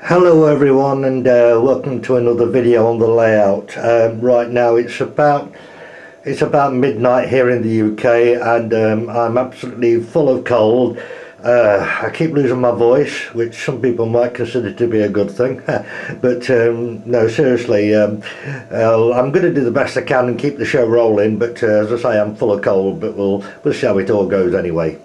Hello everyone, and welcome to another video on the layout. Right now it's about midnight here in the UK, and I'm absolutely full of cold. I keep losing my voice, which some people might consider to be a good thing. But no, seriously, I'm going to do the best I can and keep the show rolling, but as I say, I'm full of cold, but we'll see how it all goes anyway.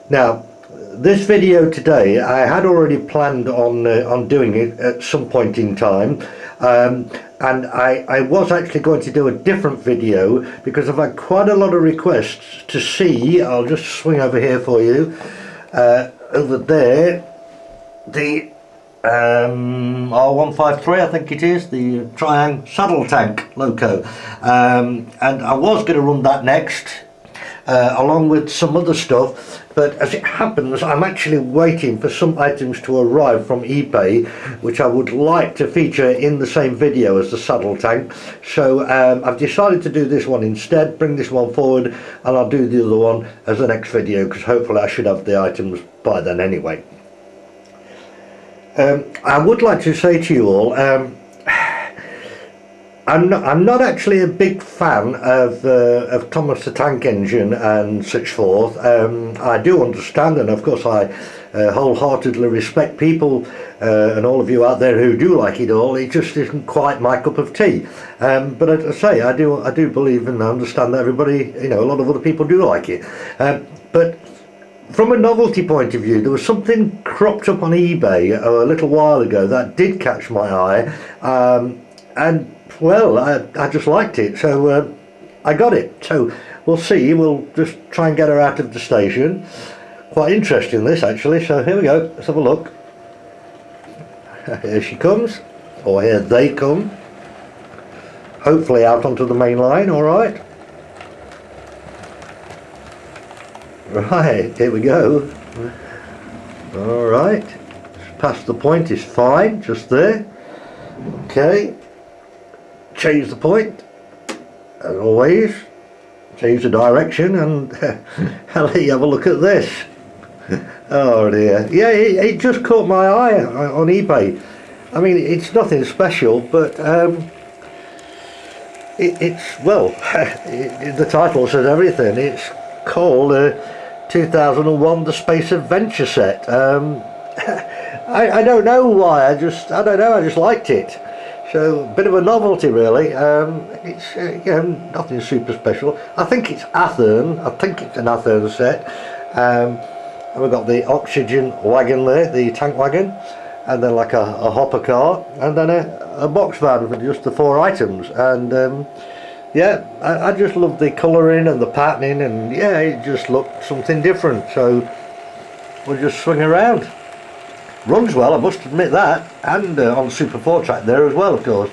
Now, this video today, I had already planned on doing it at some point in time, and I was actually going to do a different video because I've had quite a lot of requests to see. I'll just swing over here for you. Over there, the R153, I think it is, the Triang saddle tank loco, and I was going to run that next, along with some other stuff, but as it happens I'm actually waiting for some items to arrive from eBay which I would like to feature in the same video as the saddle tank. So I've decided to do this one instead, bring this one forward, and I'll do the other one as the next video because hopefully I should have the items by then anyway. I would like to say to you all, I'm not actually a big fan of Thomas the Tank Engine and such forth. I do understand, and of course I wholeheartedly respect people and all of you out there who do like it all. It just isn't quite my cup of tea. But as I say, I do believe and understand that everybody, a lot of other people do like it. But from a novelty point of view, there was something cropped up on eBay a little while ago that did catch my eye, and well, I just liked it, so I got it. So we'll see, we'll just try and get her out of the station. Quite interesting this actually, so here we go, let's have a look. Here she comes, or here they come. Hopefully out onto the main line, alright. Right, here we go. Alright, past the point is fine, just there. Okay. Change the point, as always, change the direction, and I'll let you have a look at this. Oh dear, yeah, it just caught my eye on eBay. I mean, it's nothing special, but it's, well, the title says everything. It's called 2001 The Space Adventure Set. I don't know why, I don't know, I just liked it. So, a bit of a novelty really. It's nothing super special. I think it's Athearn. I think it's an Athearn set. And we've got the oxygen wagon there, the tank wagon, and then like a hopper car, and then a box van for just the 4 items. And yeah, I just love the colouring and the patterning, and yeah, it just looked something different. So we'll just swing around. Runs well, I must admit that, and on Super 4 track there as well, of course.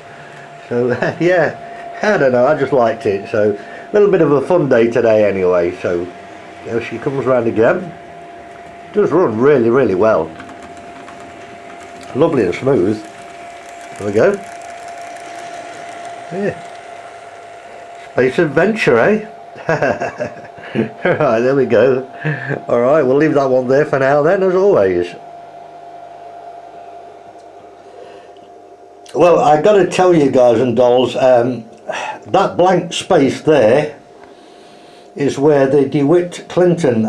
So yeah, I don't know, I just liked it. So a little bit of a fun day today anyway. So there she comes round again. Does run really, really well. Lovely and smooth. There we go. Yeah. Space adventure, eh? Right, there we go. Alright, we'll leave that one there for now then, as always. Well, I got to tell you guys and dolls, that blank space there is where the De-Witt Clinton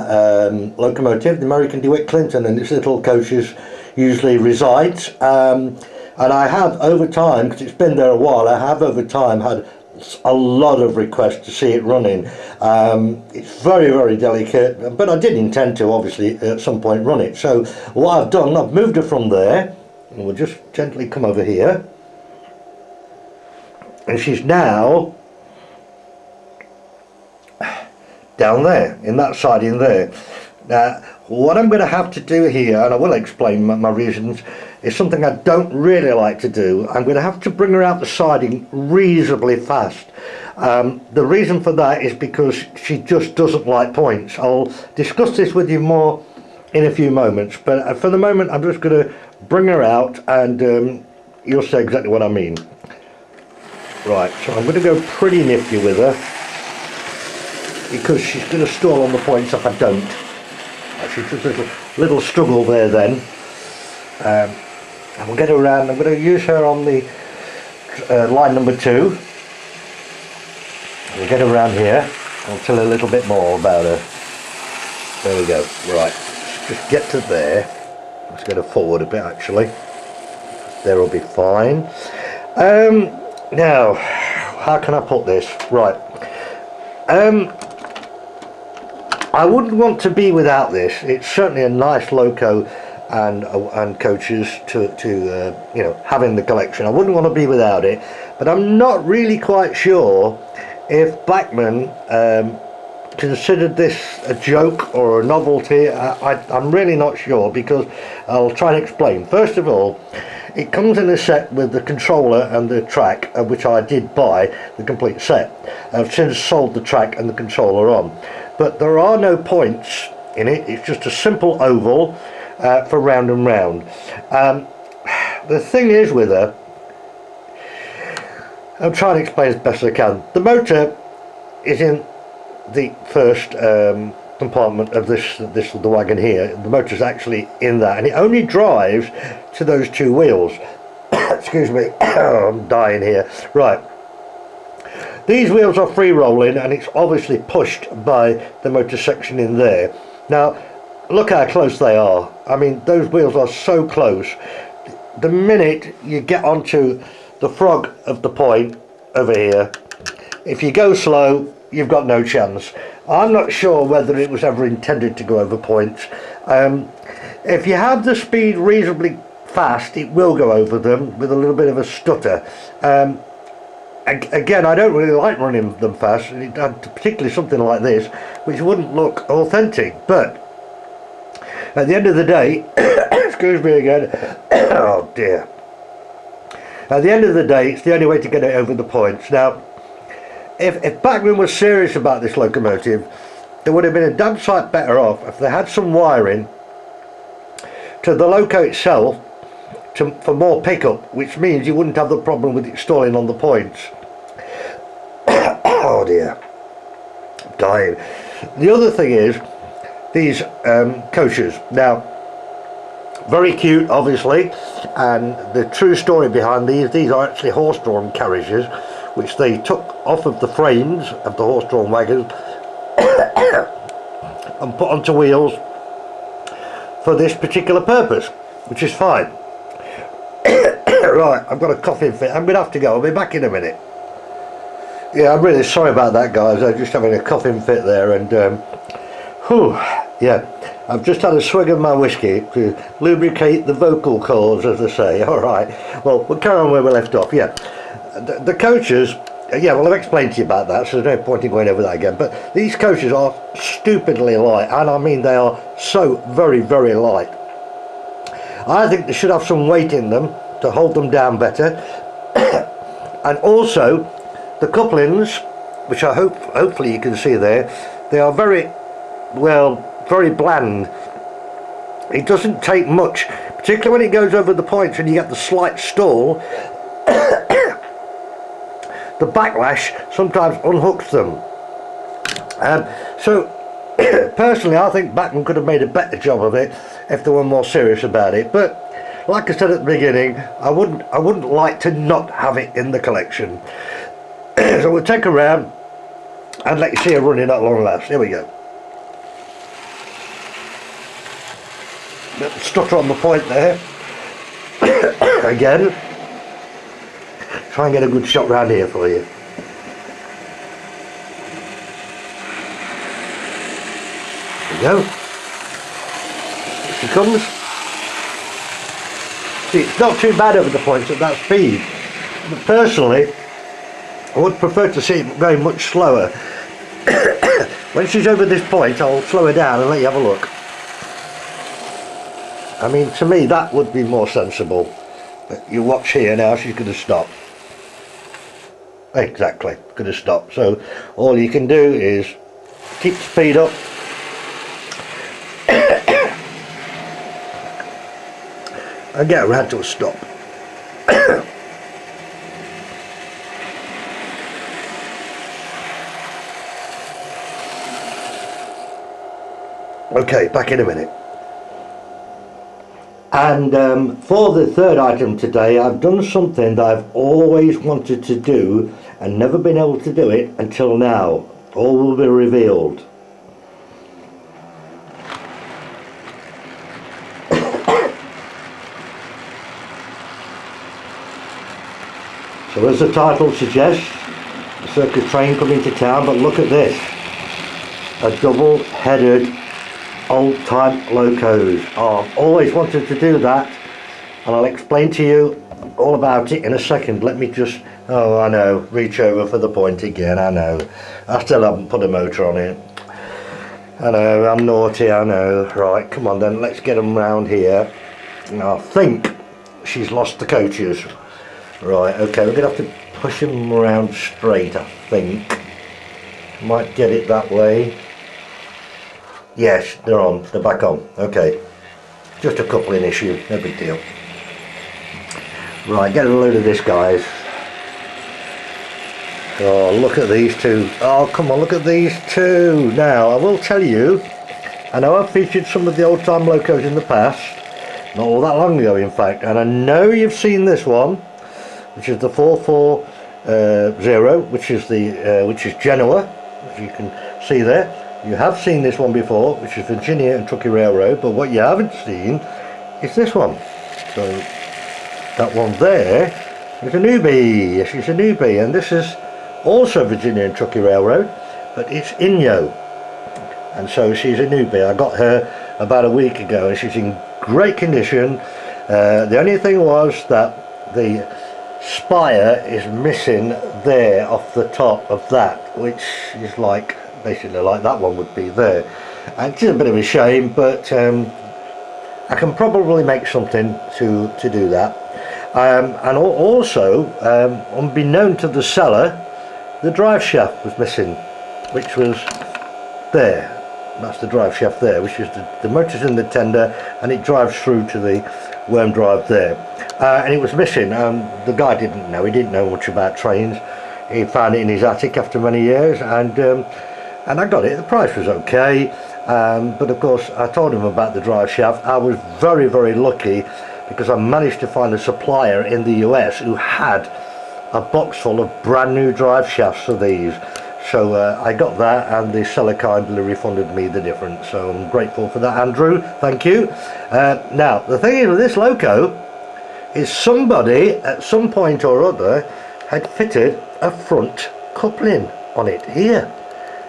locomotive, the American De-Witt Clinton and its little coaches usually resides. And I have over time, because it's been there a while, I have over time had a lot of requests to see it running. It's very, very delicate, but I did intend to obviously at some point run it. So what I've done, I've moved her from there, and we'll just gently come over here, and she's now down there, in that siding there. Now what I'm going to have to do here, and I will explain my reasons, is something I don't really like to do. I'm going to have to bring her out the siding reasonably fast. The reason for that is because she just doesn't like points. I'll discuss this with you more in a few moments, but for the moment I'm just going to bring her out, and you'll see exactly what I mean. Right, so I'm going to go pretty nifty with her because she's going to stall on the points if I don't. Actually, just a little struggle there then. and we'll get her around. I'm going to use her on the line number 2. We'll get her around here. I'll tell her a little bit more about her. There we go. Right, just get to there. Let's get her forward a bit actually. There will be fine. Now, how can I put this? Right. I wouldn't want to be without this. It's certainly a nice loco and coaches to you know, have in the collection. I wouldn't want to be without it, but I'm not really quite sure if Bachmann considered this a joke or a novelty. I'm really not sure, because I'll try and explain. First of all, it comes in a set with the controller and the track, which I did buy the complete set. I've since sold the track and the controller on, but there are no points in it. It's just a simple oval for round and round. The thing is with her, I'm trying to explain as best as I can. The motor is in the first compartment of the wagon here. The motor's actually in that, and it only drives to those 2 wheels. Excuse me, I'm dying here. Right, these wheels are free rolling, and it's obviously pushed by the motor section in there. Now look how close they are. I mean, those wheels are so close. The minute you get onto the frog of the point over here, if you go slow, you've got no chance. I'm not sure whether it was ever intended to go over points. If you have the speed reasonably fast, it will go over them with a little bit of a stutter. Again, I don't really like running them fast, particularly something like this, which wouldn't look authentic. But at the end of the day, excuse me again, oh dear. At the end of the day, it's the only way to get it over the points. Now, if Bachmann was serious about this locomotive, they would have been a damn sight better off if they had some wiring to the loco itself for more pickup, which means you wouldn't have the problem with it stalling on the points. Oh dear, I'm dying. The other thing is these coaches. Now, very cute obviously, and the true story behind these are actually horse-drawn carriages, which they took off of the frames of the horse-drawn wagons and put onto wheels for this particular purpose, which is fine. Right, I've got a coughing fit. I'm going to have to go. I'll be back in a minute. Yeah, I'm really sorry about that, guys. I'm just having a coughing fit there, and whew, yeah, I've just had a swig of my whiskey to lubricate the vocal cords, as they say. All right, well, we'll carry on where we left off. Yeah, the coaches, yeah, well, I've explained to you about that, so there's no point in going over that again. But these coaches are stupidly light, and I mean they are so very, very light. I think they should have some weight in them to hold them down better. And also the couplings, which I hopefully you can see there, they are very, well, very bland. It doesn't take much, particularly when it goes over the points and you get the slight stall. The backlash sometimes unhooks them. So personally, I think Bachmann could have made a better job of it if they were more serious about it. But like I said at the beginning, I wouldn't like to not have it in the collection. So we'll take her around and let you see her running at long last. Here we go. Little stutter on the point there. Again. Try and get a good shot round here for you. There we go. Here she comes. See, it's not too bad over the points at that speed. But personally, I would prefer to see it going much slower. When she's over this point, I'll slow her down and let you have a look. I mean, to me, that would be more sensible. But you watch here now, she's going to stop. Exactly, going to stop. So all you can do is keep the speed up. And get around to a stop. Okay, back in a minute. And for the third item today, I've done something that I've always wanted to do and never been able to do it until now. All will be revealed. So as the title suggests, a circus train coming to town, but look at this. A double-headed old-time locos. Oh, I've always wanted to do that, and I'll explain to you all about it in a second. Let me just, oh I know, reach over for the point again, I know. I still haven't put a motor on it. I know, I'm naughty, I know. Right, come on then, let's get them round here. Now, I think she's lost the coaches. Right, okay, we're going to have to push them around straight, I think. Might get it that way. Yes, they're on, they're back on. Okay, just a coupling issue, no big deal. Right, get a load of this, guys. Oh, look at these two. Oh, come on, look at these two. Now, I will tell you, I know I've featured some of the old-time locos in the past, not all that long ago, in fact, and I know you've seen this one, which is the 440, which is Genoa, as you can see there. You have seen this one before, which is Virginia and Truckee Railroad, but what you haven't seen is this one. So that one there is a newbie. Yes, she's a newbie, and this is also Virginia and Truckee Railroad, but it's Inyo, and so she's a newbie. I got her about a week ago, and she's in great condition. The only thing was that the spire is missing there off the top of that, which is like basically like that one would be there, and it's a bit of a shame, but I can probably make something to do that. And also, unbeknown to the seller, the drive shaft was missing, which was there. That's the drive shaft there, which is the motor's in the tender, and it drives through to the worm drive there. And it was missing. The guy didn't know. He didn't know much about trains. He found it in his attic after many years, and I got it. The price was okay, but of course I told him about the drive shaft. I was very, very lucky because I managed to find a supplier in the US who had a box full of brand new drive shafts for these. So I got that, and the seller kindly refunded me the difference. So I'm grateful for that, Andrew. Thank you. Now, the thing is with this loco is somebody at some point or other had fitted a front coupling on it here.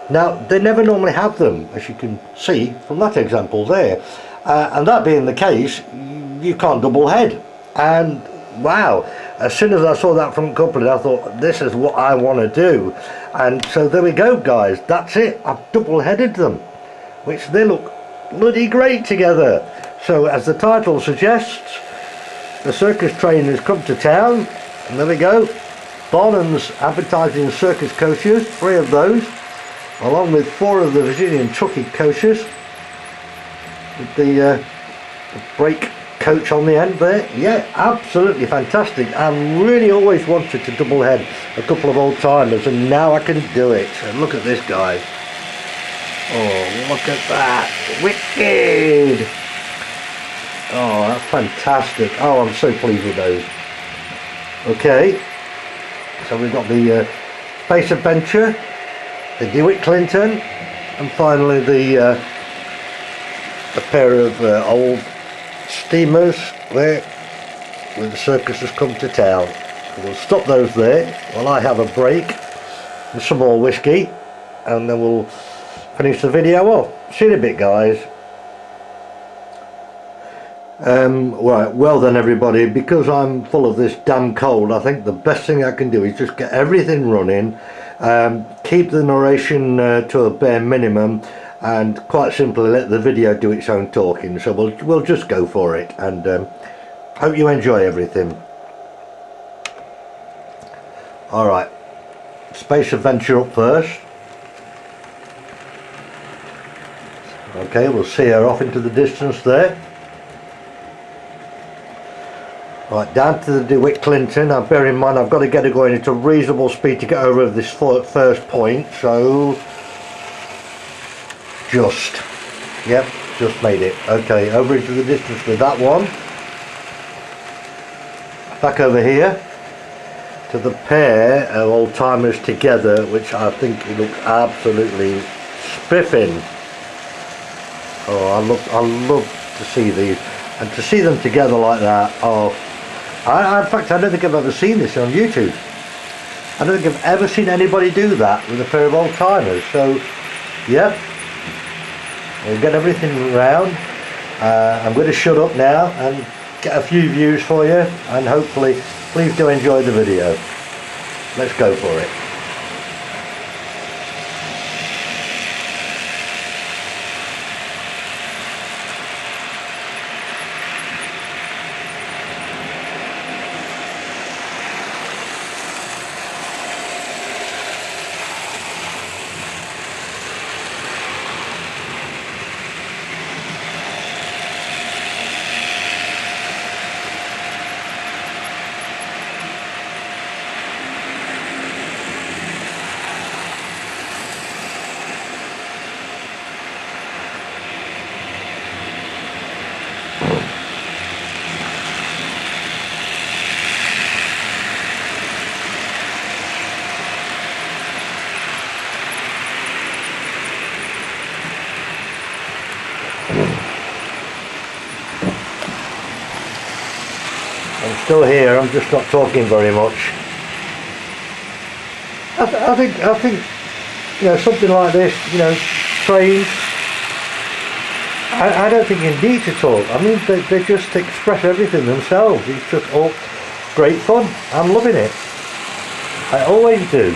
Now, they never normally have them, as you can see from that example there. And that being the case, you can't double head. And wow, as soon as I saw that front coupling, I thought, this is what I want to do. And so there we go, guys. That's it. I've double headed them, which they look bloody great together. So as the title suggests, the circus train has come to town. And there we go. Barnum's advertising circus coaches, 3 of those, along with 4 of the Virginia and Truckee coaches, with the brake coach on the end there. Yeah, absolutely fantastic. I really always wanted to double head a couple of old timers, and now I can do it. And look at this, guys. Oh, look at that. Wicked. Oh, that's fantastic. Oh, I'm so pleased with those. Okay, so we've got the Space Adventure, the De-Witt Clinton, and finally the a pair of old steamers there where the circus has come to town. We'll stop those there while I have a break and some more whiskey, and then we'll finish the video off. See you in a bit, guys. Right, well then everybody, because I'm full of this damn cold, I think the best thing I can do is just get everything running, keep the narration to a bare minimum, and quite simply let the video do its own talking. So we'll just go for it, and hope you enjoy everything. Alright, Space Adventure up first. Okay, we'll see her off into the distance there. Right, down to the De-Witt Clinton. Now bear in mind I've got to get her going at a reasonable speed to get over this first point, so just made it. Okay, over into the distance with that one. back over here to the pair of old timers together, which I think it looks absolutely spiffing. Oh, I love to see these, and to see them together like that. Oh, in fact, I don't think I've ever seen this on YouTube. I don't think I've ever seen anybody do that with a pair of old timers. So, yeah, we'll get everything round. I'm going to shut up now and get a few views for you, and hopefully, please do enjoy the video. Let's go for it. I'm still here, I'm just not talking very much. I think, you know, something like this, you know, trains, I don't think you need to talk. I mean, they just express everything themselves. It's just all great fun. I'm loving it. I always do.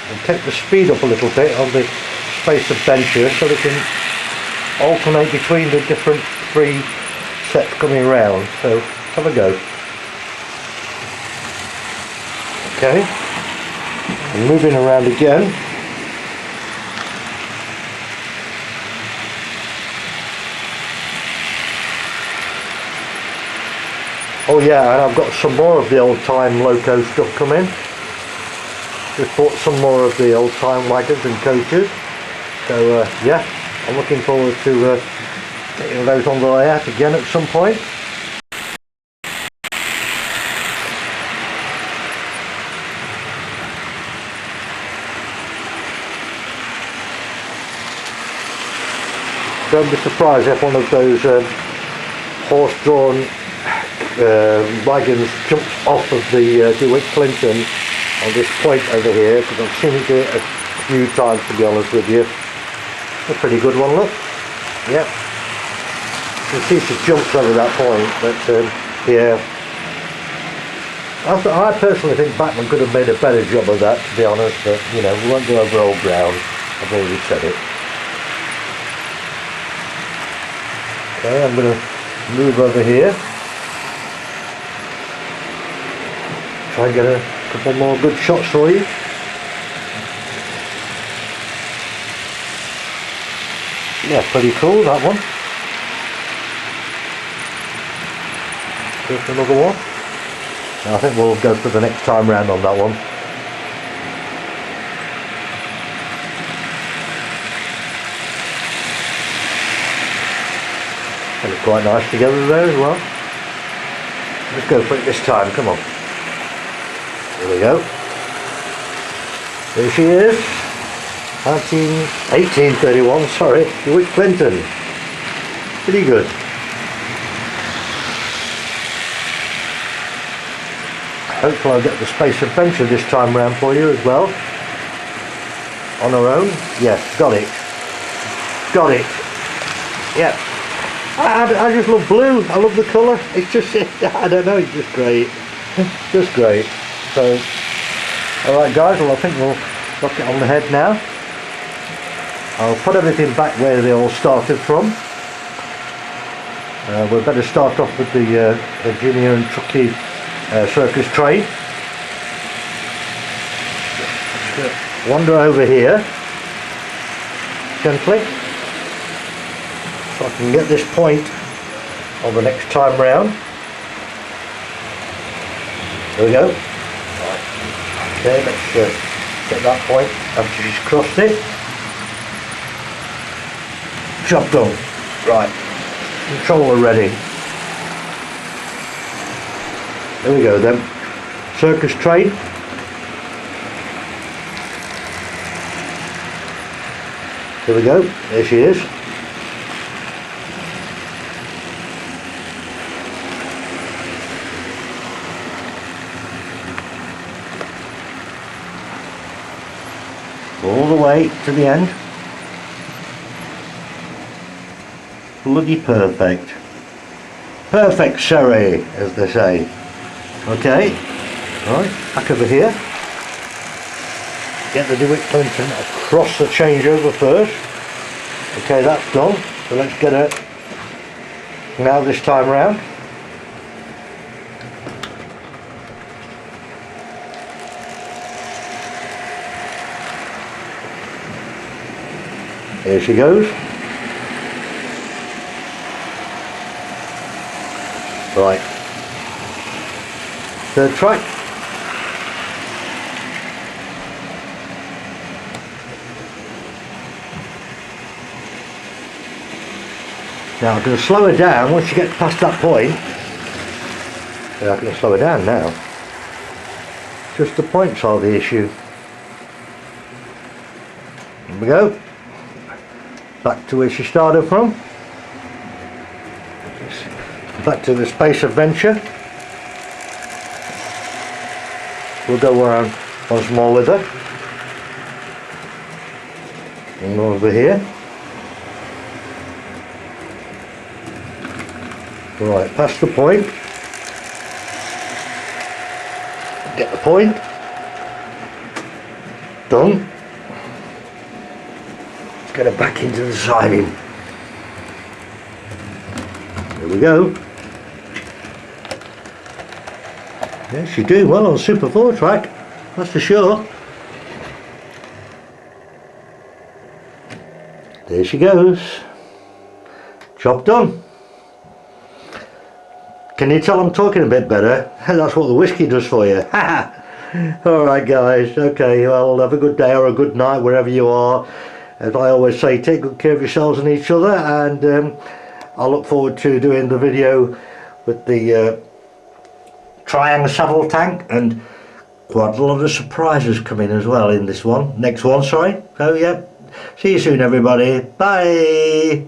And take the speed up a little bit on the space of benches so they can alternate between the different three sets coming round. So let's have a go. Okay, I'm moving around again. Oh yeah, and I've got some more of the old time loco stuff coming. Just bought some more of the old time wagons and coaches. So yeah, I'm looking forward to getting those on the layout again at some point. Don't be surprised if one of those horse-drawn wagons jumps off of the De-Witt Clinton on this point over here, because I've seen it do it a few times, to be honest with you. A pretty good one, look. Yep. You can see she jumps over that point, but yeah. I personally think Bachmann could have made a better job of that, to be honest, but you know, we won't go over old ground. I've already said it. Okay, I'm going to move over here. Try and get a couple more good shots for you. Yeah, pretty cool, that one. Just another one. I think we'll go for the next time round on that one. They look quite nice together there as well. Let's go for it this time, come on. Here we go. There she is. 1831, sorry, De-Witt Clinton. Pretty good. Hopefully I'll get the space adventure this time round for you as well. On her own. Yes, got it. Got it. Yeah. I just love blue. I love the colour. It's just, I don't know, it's just great. Just great. So, alright guys, well I think we'll lock it on the head now. I'll put everything back where they all started from. We'd better start off with the Genoa and Truckee Circus train. Wander over here gently so I can get this point on the next time round. There we go. Right. Okay, let's get that point after she's crossed it. Job done. Right. Controller ready. There we go then. Circus train. Here we go. There she is. All the way to the end. Bloody perfect. Perfect, Sherry, as they say. Okay, right, back over here. Get the De-Witt Clinton across the changeover first. Okay, that's done. So let's get it now this time round. Here she goes. Right. Third track. Now I'm going to slow her down once you get past that point. Yeah, I'm going to slow her down now. Just the points are the issue. Here we go. Back to where she started from. Back to the Space Adventure. We'll go around once more with her. And over here. Right, past the point. Get the point. Done. Let's get her back into the siding. There we go. Yeah, she's doing well on Super 4 track, that's for sure. There she goes. Job done. Can you tell I'm talking a bit better? That's what the whiskey does for you. Alright guys, okay, well have a good day or a good night wherever you are. As I always say, take good care of yourselves and each other, and I look forward to doing the video with the Triang saddle tank, and quite a lot of surprises coming as well in this one, next one, sorry. So yeah, see you soon everybody, bye.